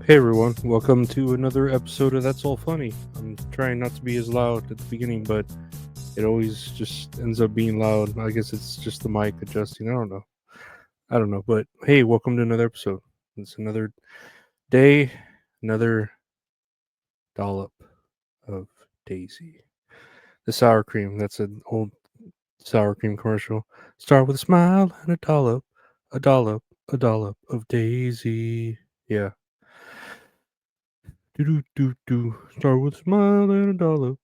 Hey everyone, welcome to another episode of That's All Funny. I'm trying not to be as loud at the beginning, but it always just ends up being loud. I guess it's just the mic adjusting. I don't know. But hey, welcome to another episode. It's another day, another dollop of Daisy. The sour cream. That's an old sour cream commercial. Start with a smile and a dollop, a dollop of Daisy. Yeah. Do do do do. Start with a smile and a dollop,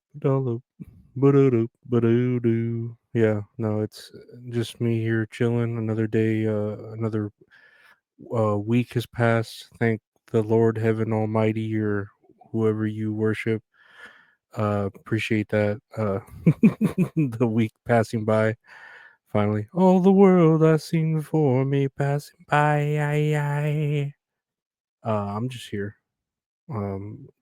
ba-da-do. Yeah, no, it's just me here chilling. Another day, another week has passed. Thank the Lord, Heaven Almighty, or whoever you worship. Appreciate that. The week passing by. Finally, all the world I seen before me passing by. I'm just here.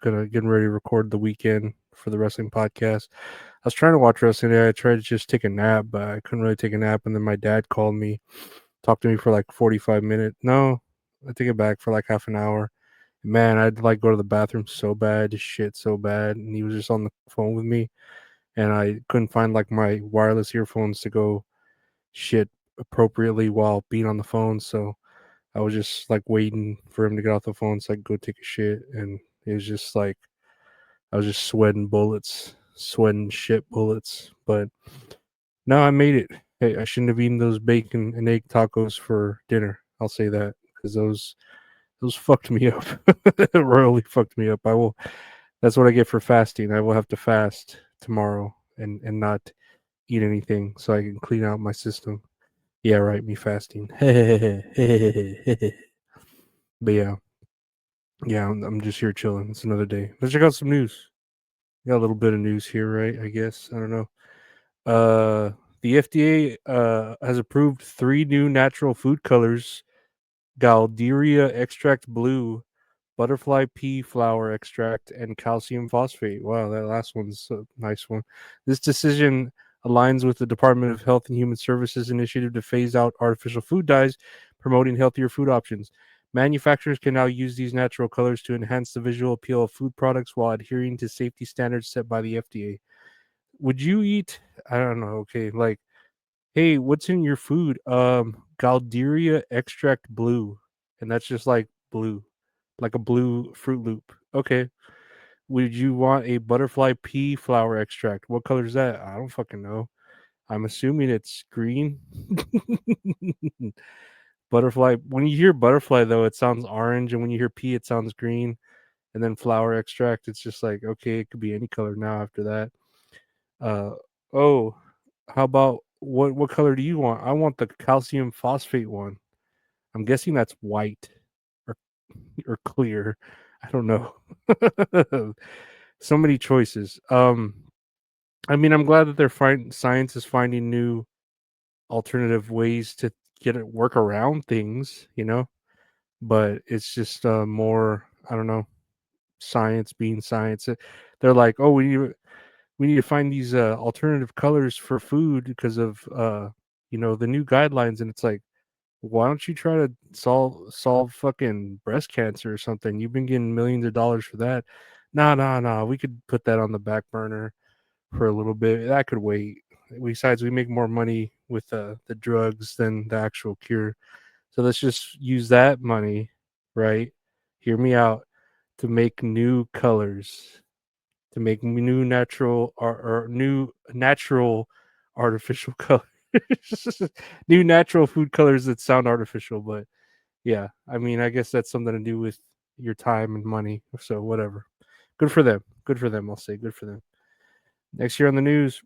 Getting ready to record the weekend for the wrestling podcast. I was trying to watch wrestling today. I tried to just take a nap, but I couldn't really take a nap. And then my dad called me, talked to me for like 45 minutes. No, I take it back for like half an hour. Man, I'd like go to the bathroom so bad, just shit so bad. And he was just on the phone with me, and I couldn't find like my wireless earphones to go shit appropriately while being on the phone. So I was just like waiting for him to get off the phone so I could go take a shit. And it was just like, I was just sweating shit bullets. But no, I made it. Hey, I shouldn't have eaten those bacon and egg tacos for dinner. I'll say that because those fucked me up. Royally fucked me up. I will. That's what I get for fasting. I will have to fast tomorrow and not eat anything so I can clean out my system. Yeah, right. Me fasting. But yeah. I'm just here chilling. It's another day. Let's check out some news. Got a little bit of news here, right? I guess I don't know. The FDA has approved 3 new natural food colors: Galderia extract blue, butterfly pea flower extract, and calcium phosphate. Wow, that last one's a nice one. This decision aligns with the Department of Health and Human Services initiative to phase out artificial food dyes, promoting healthier food options. Manufacturers can now use these natural colors to enhance the visual appeal of food products while adhering to safety standards set by the FDA. Would you eat? I don't know. Okay, like, hey, what's in your food? Galderia extract blue, and that's just like blue, like a blue Fruit Loop. Okay. Would you want a butterfly pea flower extract? What color is that? I don't fucking know. I'm assuming it's green. Butterfly. When you hear butterfly, though, it sounds orange, and when you hear pea, it sounds green. And then flower extract, it's just like, okay, it could be any color now after that. Uh oh, how about what color do you want? I want the calcium phosphate one. I'm guessing that's white or clear. I don't know. So many choices. I mean, I'm glad that science is finding new alternative ways to get it work around things. But it's just more, I don't know, science being science. They're like, oh, we need to find these alternative colors for food because of the new guidelines, and it's like, why don't you try to solve fucking breast cancer or something? You've been getting millions of dollars for that. Nah, we could put that on the back burner for a little bit. That could wait. Besides, we make more money with the drugs than the actual cure, so let's just use that money, right? Hear me out, to make new colors, to make new natural or new natural artificial colors. New natural food colors that sound artificial, but yeah, I mean, I guess that's something to do with your time and money. So whatever. Good for them. Good for them. I'll say good for them. Next year on the news,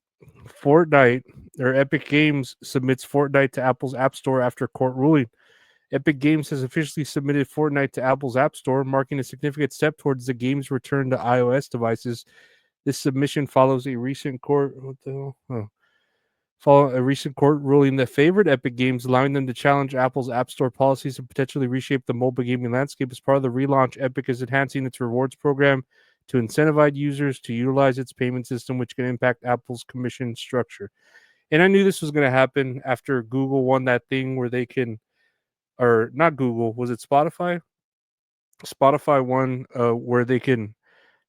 Fortnite or Epic Games submits Fortnite to Apple's App Store after court ruling. Epic Games has officially submitted Fortnite to Apple's App Store, marking a significant step towards the game's return to iOS devices. This submission follows a recent court what the hell? Oh. Follow a recent court ruling that favored Epic Games, allowing them to challenge Apple's App Store policies and potentially reshape the mobile gaming landscape. As part of the relaunch, Epic is enhancing its rewards program to incentivize users to utilize its payment system, which can impact Apple's commission structure. And I knew this was going to happen after Google won that thing where they can, or not Google, was it Spotify? Spotify one where they can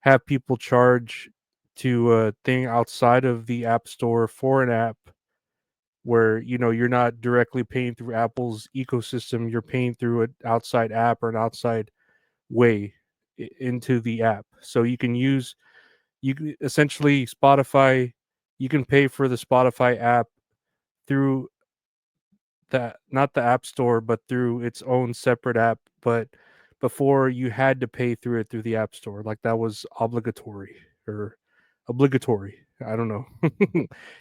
have people charge to a thing outside of the App Store for an app where you're not directly paying through Apple's ecosystem, you're paying through an outside app or an outside way into the app. So essentially Spotify, you can pay for the Spotify app through that, not the App Store, but through its own separate app. But before, you had to pay through it through the App Store, like that was obligatory. I don't know.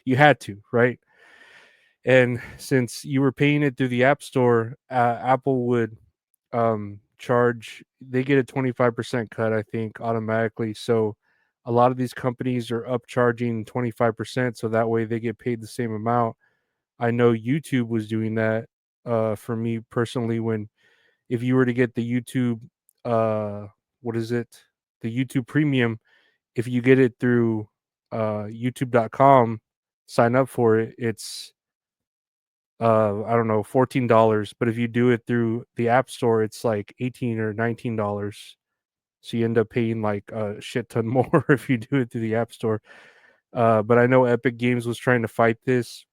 You had to, right? And since you were paying it through the App Store, Apple would charge. They get a 25% cut, I think, automatically. So a lot of these companies are upcharging 25%, so that way they get paid the same amount. I know YouTube was doing that. For me personally, when if you were to get the YouTube, uh, what is it? The YouTube Premium, if you get it through YouTube.com, sign up for it. It's I don't know, $14. But if you do it through the App Store, it's like $18 or $19. So you end up paying like a shit ton more if you do it through the App Store. But I know Epic Games was trying to fight this,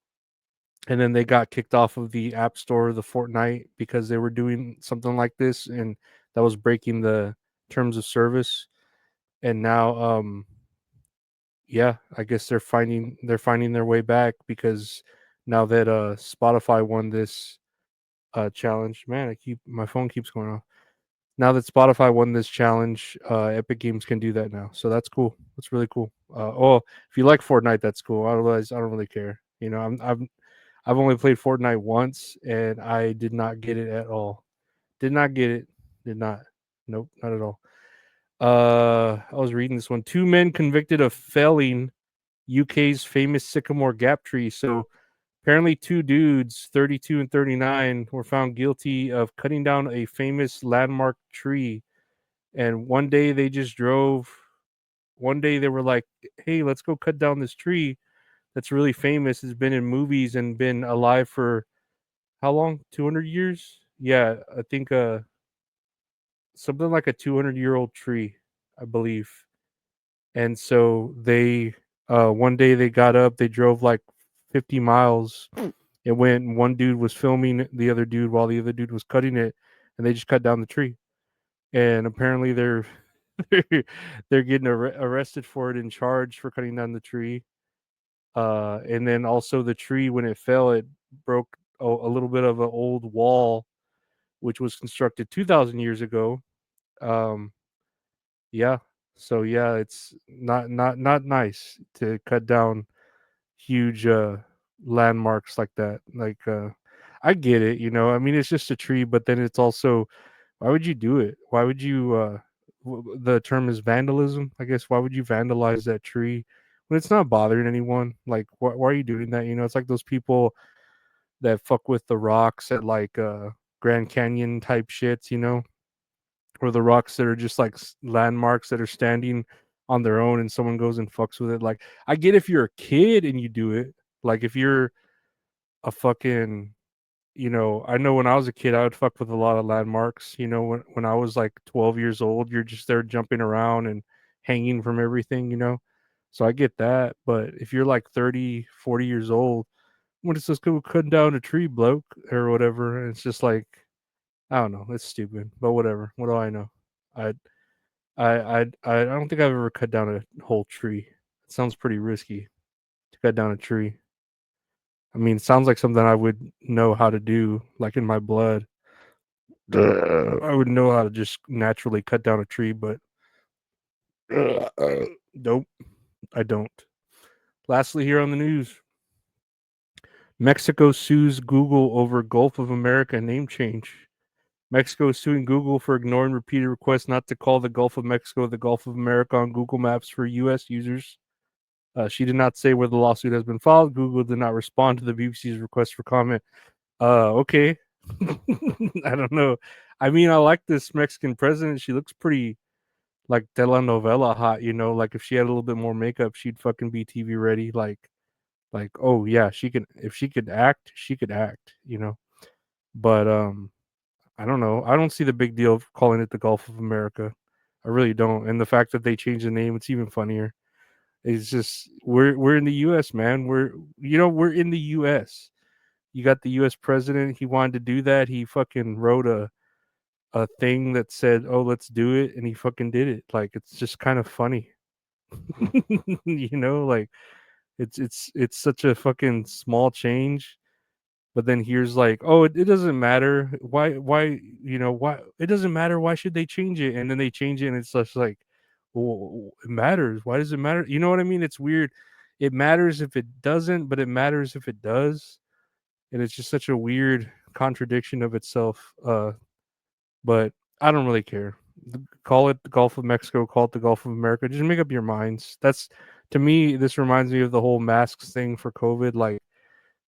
and then they got kicked off of the App Store, the Fortnite, because they were doing something like this, and that was breaking the terms of service. And now, yeah, I guess they're finding their way back because now that Spotify won this challenge. Man, I keep my phone keeps going off. Now that Spotify won this challenge, Epic Games can do that now. So that's cool. That's really cool. If you like Fortnite, that's cool. Otherwise, I don't really care. I've only played Fortnite once, and I did not get it at all. Did not get it. Did not. Nope, not at all. I was reading this one. Two men convicted of felling UK's famous sycamore gap tree. So apparently, two dudes, 32 and 39, were found guilty of cutting down a famous landmark tree. And one day they just drove. One day they were like, "Hey, let's go cut down this tree that's really famous. It's been in movies and been alive for how long? 200 years? Yeah, I think something like a 200-year-old tree, I believe." And so they one day they got up, they drove like 50 miles. It went, one dude was filming the other dude while the other dude was cutting it, and they just cut down the tree. And apparently they're, they're getting arrested for it and charged for cutting down the tree. And then also the tree, when it fell, it broke a little bit of an old wall which was constructed 2,000 years ago. Um, yeah, so yeah, it's not nice to cut down huge landmarks like that. Like I get it, I mean it's just a tree, but then it's also, why would you do it? Why would you the term is vandalism, I guess. Why would you vandalize that tree when it's not bothering anyone? Like why are you doing that? It's like those people that fuck with the rocks at like Grand Canyon type shits, or the rocks that are just like landmarks that are standing on their own and someone goes and fucks with it. Like, I get if you're a kid and you do it. Like, if you're a fucking, I know when I was a kid, I would fuck with a lot of landmarks. When I was like 12 years old, you're just there jumping around and hanging from everything. So I get that. But if you're like 30, 40 years old, when it's just go cutting down a tree, bloke, or whatever, and it's just like, I don't know, it's stupid, but whatever. What do I know? I I don't think I've ever cut down a whole tree. It sounds pretty risky to cut down a tree. I mean, it sounds like something I would know how to do, like in my blood. I would know how to just naturally cut down a tree, but nope, I don't. Lastly, here on the news, Mexico sues Google over Gulf of America name change. Mexico is suing Google for ignoring repeated requests not to call the Gulf of Mexico the Gulf of America on Google Maps for U.S. users. She did not say where the lawsuit has been filed. Google did not respond to the BBC's request for comment. Okay. I don't know. I mean, I like this Mexican president. She looks pretty like telenovela hot, Like if she had a little bit more makeup, she'd fucking be TV ready. Oh yeah, she can. If she could act, she could act, But I don't know. I don't see the big deal of calling it the Gulf of America. I really don't. And the fact that they changed the name, it's even funnier. It's just we're in the U.S., man. We're in the U.S. You got the U.S. president. He wanted to do that. He fucking wrote a thing that said, "Oh, let's do it," and he fucking did it. Like it's just kind of funny, like it's such a fucking small change. But then here's like, oh, it doesn't matter. Why it doesn't matter. Why should they change it? And then they change it, and it's just like, well, it matters. Why does it matter? You know what I mean? It's weird. It matters if it doesn't, but it matters if it does. And it's just such a weird contradiction of itself. But I don't really care. Call it the Gulf of Mexico, call it the Gulf of America. Just make up your minds. That's to me, this reminds me of the whole masks thing for COVID. Like,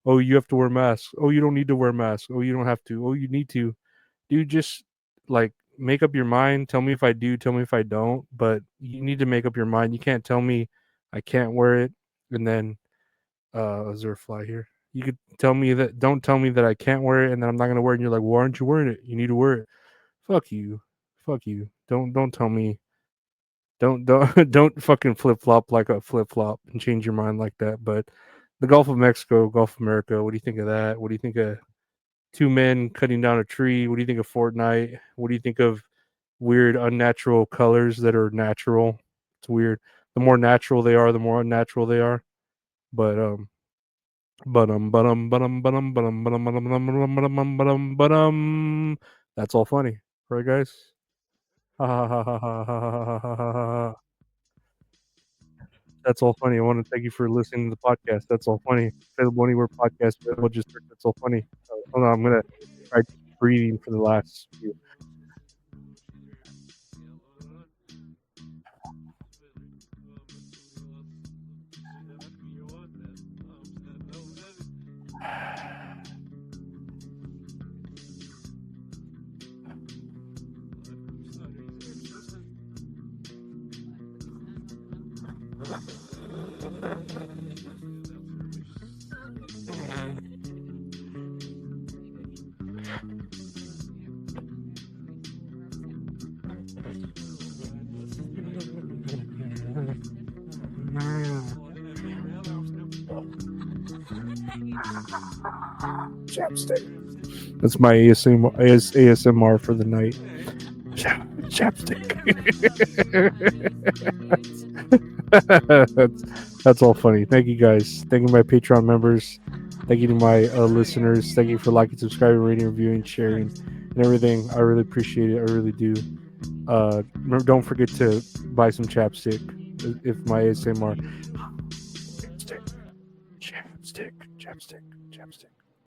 oh, you have to wear masks. Oh, you don't need to wear masks. Oh, you don't have to. Oh, you need to. Dude, just like make up your mind. Tell me if I do, tell me if I don't. But you need to make up your mind. You can't tell me I can't wear it and then is there a fly here? You could tell me that don't tell me that I can't wear it and then I'm not gonna wear it and you're like, why aren't you wearing it? You need to wear it. Fuck you. Fuck you. Don't tell me. Don't don't fucking flip flop like a flip flop and change your mind like that. But the Gulf of Mexico, Gulf of America, what do you think of that? What do you think of two men cutting down a tree? What do you think of Fortnite? What do you think of weird unnatural colors that are natural? It's weird. The more natural they are, the more unnatural they are. But that's all funny, right, guys? Ha ha ha ha ha ha ha ha ha ha. That's all funny. I want to thank you for listening to the podcast. That's all funny. Available anywhere podcast available. Just search That's all funny. Hold on, I'm gonna try breathing for the last few. Chapstick. That's my ASMR for the night. Chapstick. that's all funny. Thank you guys. Thank you my Patreon members. Thank you to my listeners. Thank you for liking, subscribing, rating, reviewing, sharing, and everything. I really appreciate it. I really do. Remember, don't forget to buy some chapstick. If my ASMR chapstick, chapstick, chapstick, chapstick.